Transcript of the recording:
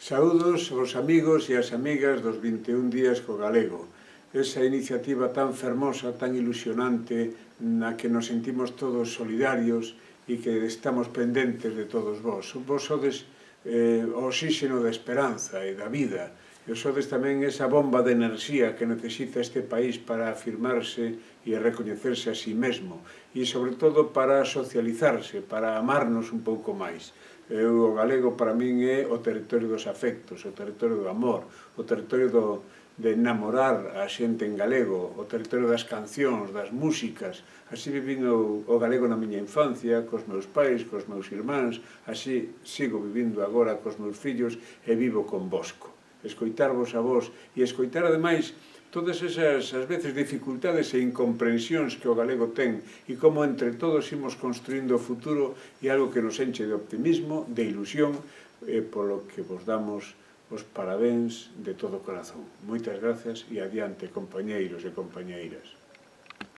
Saúdos aos amigos e as amigas dos 21 días co galego. Esa iniciativa tan fermosa, tan ilusionante, na que nos sentimos todos solidarios e que estamos pendentes de todos vós. Vos sodes o oxíxeno da esperanza e da vida. E sodes tamén esa bomba de enerxía que necesita este país para afirmarse e recoñecerse a sí mesmo. E, sobre todo, para socializarse, para amarnos un pouco máis. O galego para min é o territorio dos afectos, o territorio do amor, o territorio de enamorar a xente en galego, o territorio das cancións, das músicas. Así vivín o galego na miña infancia, cos meus pais, cos meus irmáns, así sigo vivindo agora cos meus fillos e vivo convosco. Escoitarvos a vos e escoitar ademais todas esas, ás veces, dificultades e incomprensións que o galego ten e como entre todos imos construindo o futuro e algo que nos enche de optimismo, de ilusión, polo que vos damos os parabéns de todo o corazón. Moitas grazas e adiante, compañeiros e compañeiras.